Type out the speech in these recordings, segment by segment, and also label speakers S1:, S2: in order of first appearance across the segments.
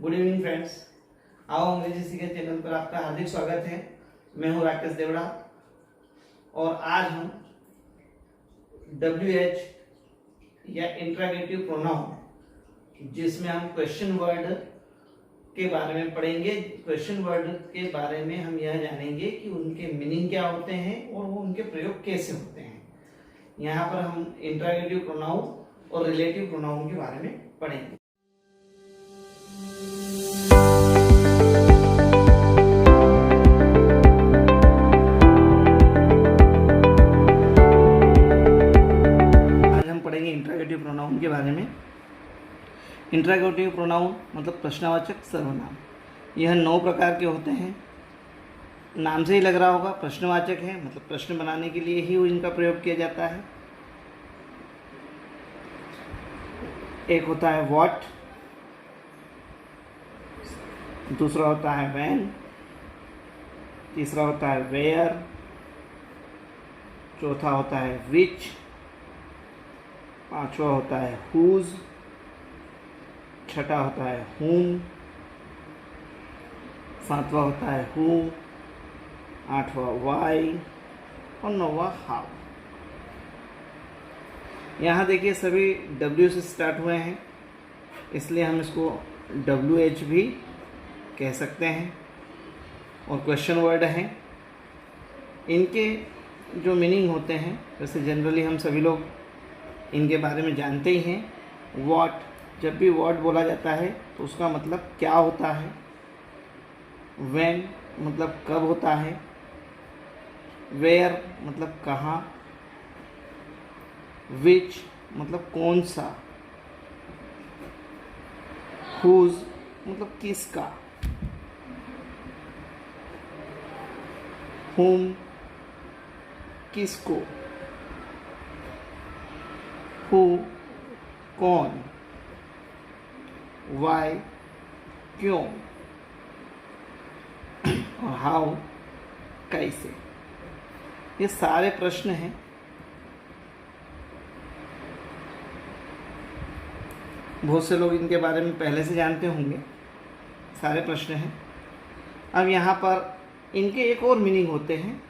S1: Good evening friends. आओ अंग्रेजी सीखे चैनल पर आपका हार्दिक स्वागत है। मैं हूं राकेश देवड़ा और आज हम WH या इंट्रोगेटिव प्रोनाउन जिसमें हम क्वेश्चन वर्ड के बारे में पढ़ेंगे। क्वेश्चन वर्ड के बारे में हम यह जानेंगे कि उनके मीनिंग क्या होते हैं और वो उनके प्रयोग कैसे होते हैं। यहाँ पर हम इंट्रोगेटिव प्रोनाउन और रिलेटिव प्रोनाउन के बारे में पढ़ेंगे। इंट्रोगेटिव प्रोनाउन के बारे में। इंट्रोगेटिव प्रोनाउन मतलब प्रश्नवाचक सर्वनाम। यह 9 प्रकार के होते हैं। नाम से ही लग रहा होगा प्रश्नवाचक है, मतलब प्रश्न बनाने के लिए ही इनका प्रयोग किया जाता है। एक होता है व्हाट, दूसरा होता है व्हेन, तीसरा होता है वेयर, चौथा होता है विच, पांचवा होता है हुज, छठा होता है whom, सातवां होता है who, आठवां why और नौवां how। यहाँ देखिए सभी W से स्टार्ट हुए हैं, इसलिए हम इसको WH भी कह सकते हैं और क्वेश्चन वर्ड हैं। इनके जो मीनिंग होते हैं वैसे जनरली हम सभी लोग इनके बारे में जानते ही हैं। व्हाट, जब भी व्हाट बोला जाता है तो उसका मतलब क्या होता है। व्हेन मतलब कब होता है। वेयर मतलब कहाँ। विच मतलब कौन सा। हुज मतलब किसका। whom किसको। who कौन। why क्यों और how कैसे। ये सारे प्रश्न हैं। बहुत से लोग इनके बारे में पहले से जानते होंगे। सारे प्रश्न हैं। अब यहाँ पर इनके एक और मीनिंग होते हैं।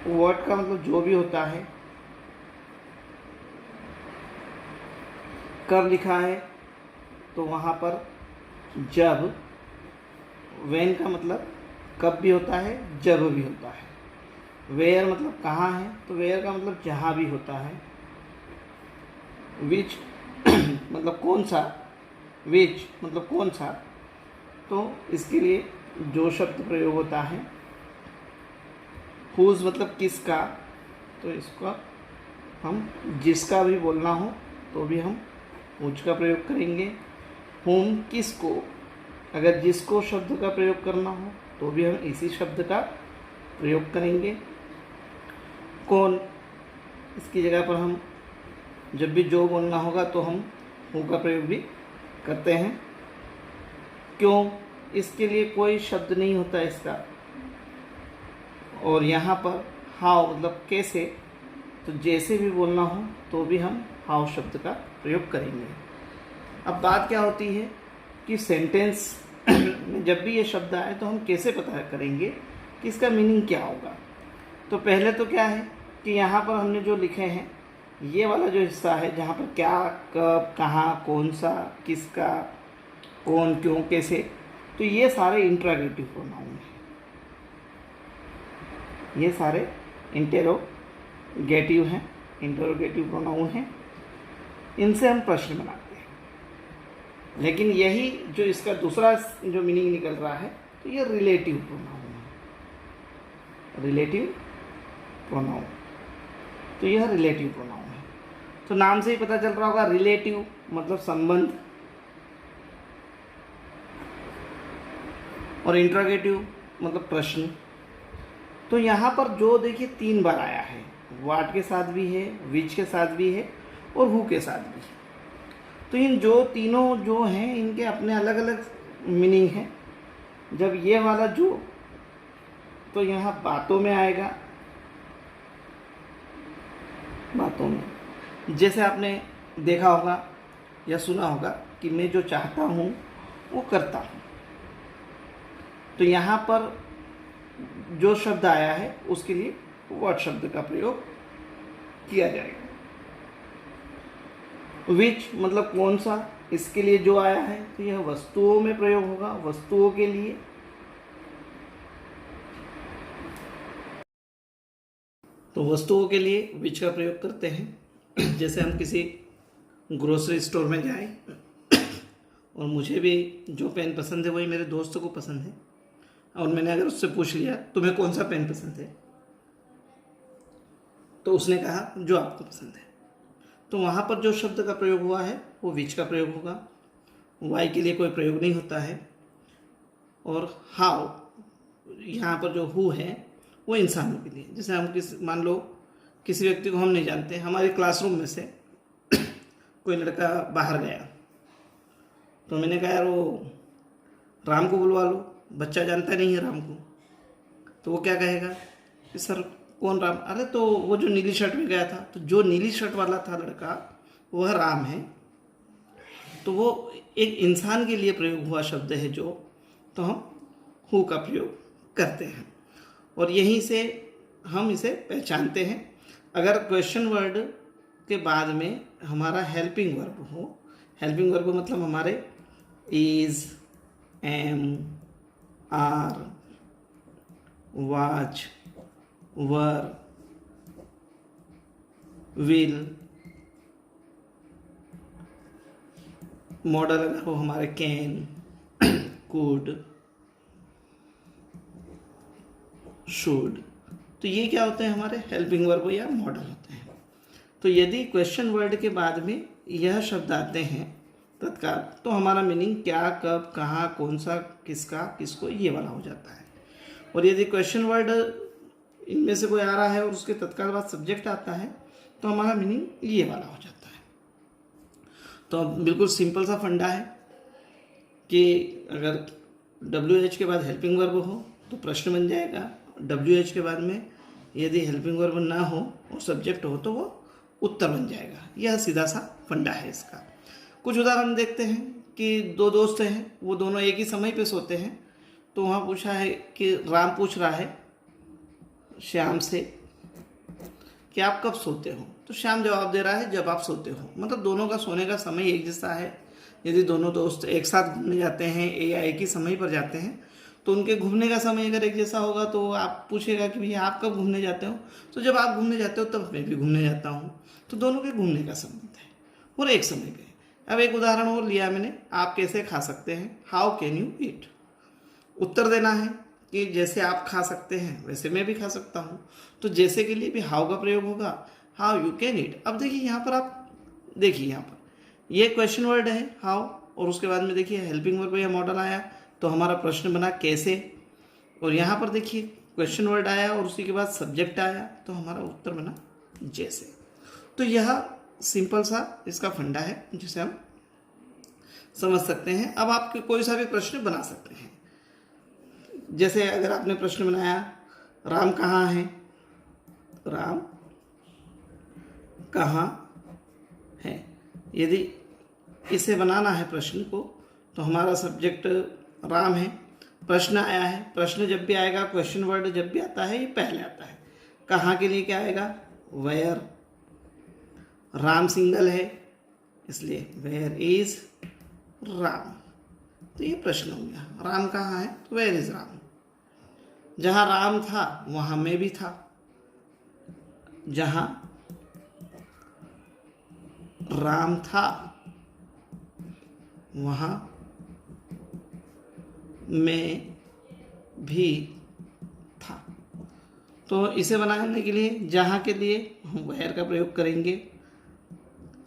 S1: वर्ड का मतलब जो भी होता है। कब लिखा है तो वहाँ पर जब। व्हेन का मतलब कब भी होता है, जब भी होता है। वेयर मतलब कहाँ है तो वेयर का मतलब जहाँ भी होता है। विच मतलब कौन सा। विच मतलब कौन सा, तो इसके लिए जो शब्द प्रयोग होता है। हुज मतलब किसका, तो इसका हम जिसका भी बोलना हो तो भी हम हुज का प्रयोग करेंगे। whom किसको, अगर जिसको शब्द का प्रयोग करना हो तो भी हम इसी शब्द का प्रयोग करेंगे। कौन, इसकी जगह पर हम जब भी जो बोलना होगा तो हम who का प्रयोग भी करते हैं। क्यों, इसके लिए कोई शब्द नहीं होता इसका। और यहाँ पर हाउ मतलब कैसे, तो जैसे भी बोलना हो तो भी हम हाउ शब्द का प्रयोग करेंगे। अब बात क्या होती है कि सेंटेंस में जब भी ये शब्द आए तो हम कैसे पता करेंगे कि इसका मीनिंग क्या होगा। तो पहले तो क्या है कि यहाँ पर हमने जो लिखे हैं ये वाला जो हिस्सा है जहाँ पर क्या, कब, कहाँ, कौन सा, किसका, कौन, क्यों, कैसे, तो ये सारे इंट्रोगेटिव प्रोनाउन हैं। ये सारे इंटेरोगेटिव हैं, इंटरोगेटिव प्रोनाउन हैं। इनसे हम प्रश्न बनाते हैं। लेकिन यही जो इसका दूसरा जो मीनिंग निकल रहा है तो ये रिलेटिव प्रोनाउन है। रिलेटिव प्रोनाउन, तो यह रिलेटिव प्रोनाउन है। तो नाम से ही पता चल रहा होगा रिलेटिव मतलब संबंध और इंट्रोगेटिव मतलब प्रश्न। तो यहाँ पर जो देखिए 3 बार आया है, व्हाट के साथ भी है, विच के साथ भी है और हु के साथ भी है। तो इन जो तीनों जो हैं इनके अपने अलग अलग मीनिंग हैं। जब ये वाला जो, तो यहाँ बातों में आएगा। बातों में जैसे आपने देखा होगा या सुना होगा कि मैं जो चाहता हूँ वो करता हूँ। तो यहाँ पर जो शब्द आया है उसके लिए व्हाट शब्द का प्रयोग किया जाएगा। विच मतलब कौन सा, इसके लिए जो आया है तो यह वस्तुओं में प्रयोग होगा, वस्तुओं के लिए। तो वस्तुओं के लिए विच का प्रयोग करते हैं। जैसे हम किसी ग्रोसरी स्टोर में जाएं और मुझे भी जो पेन पसंद है वही मेरे दोस्त को पसंद है, और मैंने अगर उससे पूछ लिया तुम्हें कौन सा पेन पसंद है, तो उसने कहा जो आपको पसंद है, तो वहाँ पर जो शब्द का प्रयोग हुआ है वो विच का प्रयोग होगा। वाई के लिए कोई प्रयोग नहीं होता है। और हाउ, यहाँ पर जो हु है वो इंसानों के लिए। जैसे हम मान लो किसी व्यक्ति को हम नहीं जानते, हमारे क्लासरूम में से कोई लड़का बाहर गया, तो मैंने कहा यार वो राम को बुलवा लो, बच्चा जानता नहीं है राम को, तो वो क्या कहेगा कि सर कौन राम? अरे तो वो जो नीली शर्ट में गया था, तो जो नीली शर्ट वाला था लड़का वह राम है। तो वो एक इंसान के लिए प्रयोग हुआ शब्द है जो, तो हम हु का प्रयोग करते हैं और यहीं से हम इसे पहचानते हैं। अगर क्वेश्चन वर्ड के बाद में हमारा हेल्पिंग वर्ब हो, हेल्पिंग वर्ब मतलब हमारे is, am, are, was, were, will, modal अगर हो हमारे कैन, कुड, शुड, तो ये क्या होते हैं हमारे हेल्पिंग वर्ब या मॉडल होते हैं। तो यदि क्वेश्चन वर्ड के बाद में यह शब्द आते हैं तत्काल, तो हमारा मीनिंग क्या, कब, कहाँ, कौन सा, किसका, किसको, ये वाला हो जाता है। और यदि क्वेश्चन वर्ड इनमें से कोई आ रहा है और उसके तत्काल बाद सब्जेक्ट आता है, तो हमारा मीनिंग ये वाला हो जाता है। तो बिल्कुल सिंपल सा फंडा है कि अगर WH के बाद हेल्पिंग वर्ब हो तो प्रश्न बन जाएगा, WH के बाद में यदि हेल्पिंग वर्ब ना हो और सब्जेक्ट हो तो वो उत्तर बन जाएगा। यह सीधा सा फंडा है इसका। कुछ उदाहरण देखते हैं कि दो दोस्त हैं, वो दोनों एक ही समय पे सोते हैं। तो वहाँ पूछा है कि राम पूछ रहा है श्याम से कि आप कब सोते हो, तो श्याम जवाब दे रहा है जब आप सोते हो। मतलब दोनों का सोने का समय एक जैसा है। यदि दोनों दोस्त एक साथ घूमने जाते हैं या एक ही समय पर जाते हैं, तो उनके घूमने का समय अगर एक जैसा होगा तो आप पूछेगा कि भैया आप कब घूमने जाते हो, तो जब आप घूमने जाते हो तब मैं भी घूमने जाता हूँ। तो दोनों के घूमने का संबंध है और एक समय पे। अब एक उदाहरण और लिया मैंने, आप कैसे खा सकते हैं, हाउ कैन यू ईट। उत्तर देना है कि जैसे आप खा सकते हैं वैसे मैं भी खा सकता हूँ। तो जैसे के लिए भी हाउ का प्रयोग होगा, हाउ यू कैन ईट। अब देखिए यहाँ पर, आप देखिए यहाँ पर ये क्वेश्चन वर्ड है हाउ, और उसके बाद में देखिए हेल्पिंग वर्ब या मॉडल आया, तो हमारा प्रश्न बना कैसे। और यहाँ पर देखिए क्वेश्चन वर्ड आया और उसी के बाद सब्जेक्ट आया, तो हमारा उत्तर बना जैसे। तो यह सिंपल सा इसका फंडा है जिसे हम समझ सकते हैं। अब आप कोई सा भी प्रश्न बना सकते हैं। जैसे अगर आपने प्रश्न बनाया राम कहाँ है, राम कहाँ है, यदि इसे बनाना है प्रश्न को, तो हमारा सब्जेक्ट राम है, प्रश्न आया है। प्रश्न जब भी आएगा, क्वेश्चन वर्ड जब भी आता है, ये पहले आता है। कहाँ के लिए क्या आएगा, वेयर। राम सिंगल है इसलिए वेयर इज राम। तो ये प्रश्न हो गया, राम कहाँ है तो वेयर इज राम। जहाँ राम था वहाँ मैं भी था, जहाँ राम था वहाँ मैं भी था। तो इसे बनाने के लिए जहाँ के लिए हम वेयर का प्रयोग करेंगे।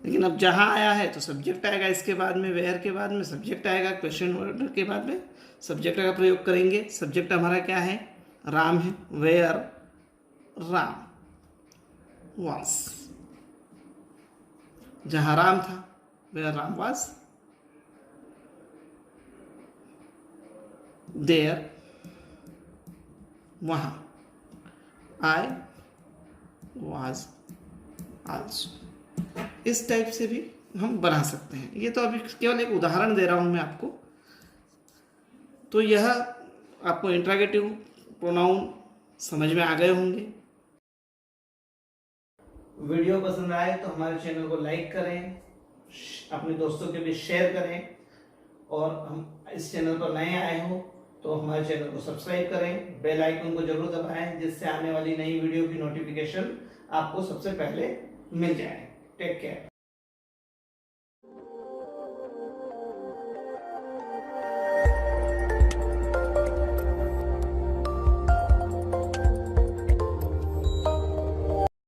S1: लेकिन अब जहाँ आया है तो सब्जेक्ट आएगा, इसके बाद में वेयर के बाद में सब्जेक्ट आएगा, क्वेश्चन वर्ड के बाद में सब्जेक्ट का प्रयोग करेंगे। सब्जेक्ट हमारा क्या है, राम है, वेयर राम वास। जहाँ राम था वेयर राम वास, देयर वहाँ, आई वाज आल्सो। इस टाइप से भी हम बना सकते हैं। ये तो अभी केवल एक उदाहरण दे रहा हूँ मैं आपको। तो यह आपको इंट्रोगेटिव प्रोनाउन समझ में आ गए होंगे। वीडियो पसंद आए तो हमारे चैनल को लाइक करें, अपने दोस्तों के बीच शेयर करें, और हम इस चैनल पर नए आए हो तो हमारे चैनल को सब्सक्राइब करें, बेल आइकन को जरूर दबाएं, जिससे आने वाली नई वीडियो की नोटिफिकेशन आपको सबसे पहले मिल जाए। Take care.